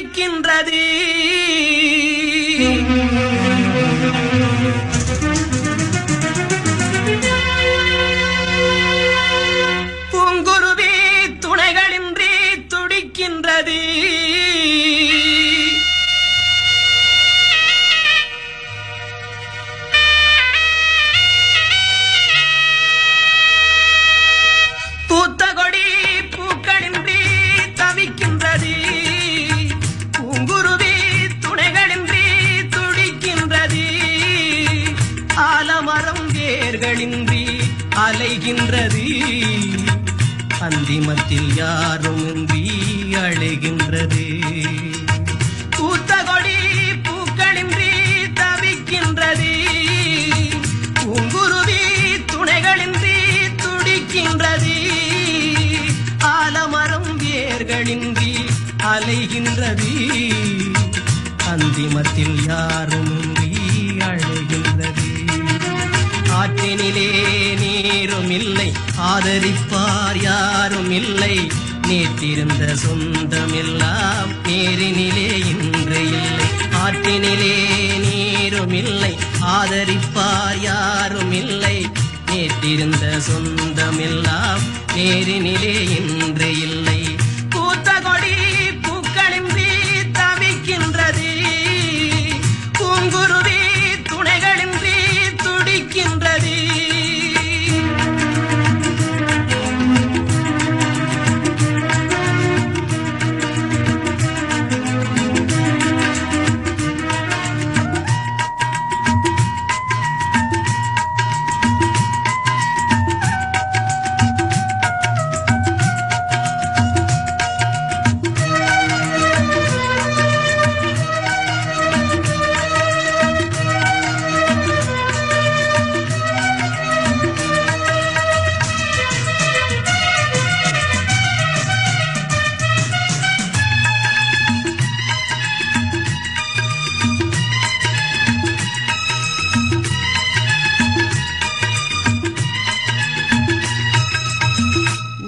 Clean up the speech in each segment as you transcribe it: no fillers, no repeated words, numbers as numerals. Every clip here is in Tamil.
தவிக்கின்றது. பூங்குருவி துணைகளின்றி துடிக்கின்றது. பூத்த கொடி பூக்களின்றி தவிக்கின்றது. பூங்குருவி துணைகளின்றி துடிக்கின்றது. ஆலமரம் வேர்களின்றி அலைகின்றது. அந்திமத்தில் யாருமின்றி அழைகின்றது. பூத்த கொடி பூக்களின்றி தவிக்கின்றது. பூங்குருவி துணைகளின்றி துடிக்கின்றது. ஆலமரம் வேர்களின்றி அலைகின்றது. அந்திமத்தில் யாருமின்றி அழைகின்றது. ஆற்றினிலே நீரும் இல்லை, ஆதரிப்பார் யாரும் இல்லை. நேற்றிருந்த சொந்தமெல்லாம் நேரினிலே இன்று இல்லை. ஆற்றினிலே நீரும் இல்லை, ஆதரிப்பார் யாரும் இல்லை. நேற்றிருந்த சொந்தமெல்லாம் நேரினிலே இன்று இல்லை. பூத்த கொடி பூக்களின்றி தவிக்கின்றது. பூங்குருவி துணைகளின்றி துடிக்கின்றது.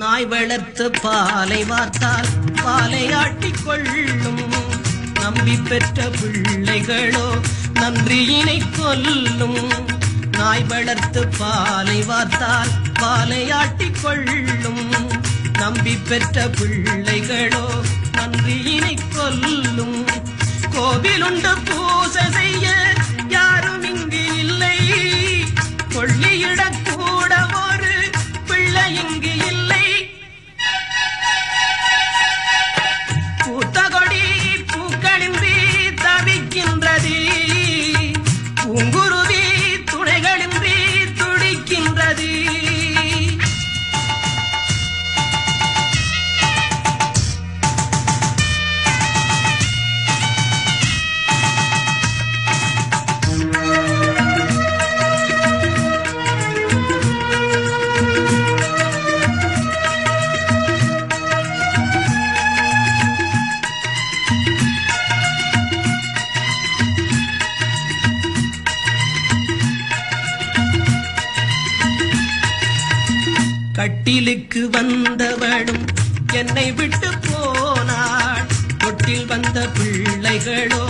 நாய் வளர்த்து பாலை வார்த்தால் பாலை ஆட்டிக் கொள்ளும். நம்பி பெற்ற பிள்ளைகளோ நன்றியினை கொல்லும். நாய் வளர்த்து பாலை வார்த்தால் பாலை ஆட்டிக் கொள்ளும். நம்பி பெற்ற பிள்ளைகளோ நன்றியினை கொல்லும். கோவிலுண்டு பூசை செய்ய யாரும் இங்கு இல்லை. கொள்ளியிடக்கூட ஒரு பிள்ளை இங்கு இல்லை. பூத்த கொடி பூக்களின்றி தவிக்கின்றது. பூங்குருவி துணைகளின்றி துடிக்கின்றது. கட்டிலுக்கு வந்தவளும் என்னை விட்டு போனாள். தொட்டில் வந்த பிள்ளைகளோ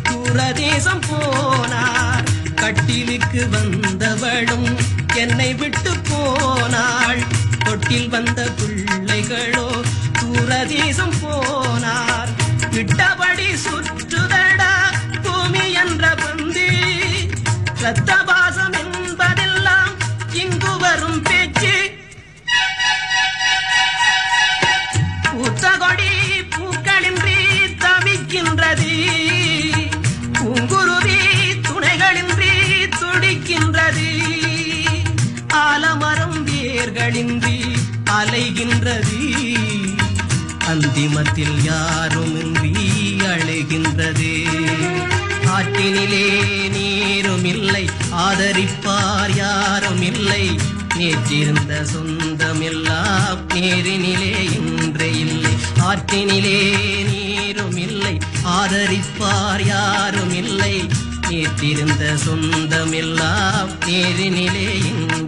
தூரதேசம் போனார். கட்டிலுக்கு வந்தவளும் என்னை விட்டு போனாள். தொட்டில் வந்த பிள்ளைகளோ தூரதேசம் போனார். விட்டபடி சுற்றுதடா பூமி என்ற பந்து. ரத்தபாசம் என்பதெல்லாம் இங்கு வரும் பேச்சு. பூத்த கொடி பூக்களின்றி தவிக்கின்றது. பூங்குருவி துணைகளின்றி துடிக்கின்றது. ஆலமரம் வேர்களின்றி அலைகின்றது. அந்திமத்தில் யாருமின்றி அழைகின்றது. ஆற்றினிலே நீரும் இல்லை, ஆதரிப்பார் யாரும் இல்லை. நேற்றிருந்த சொந்தமெல்லாம் நேரினிலே இன்று இல்லை. ஆற்றினிலே நீரும் இல்லை, ஆதரிப்பார் யாரும் இல்லை. நேற்றிருந்த சொந்தமெல்லாம் நேரினிலே இன்று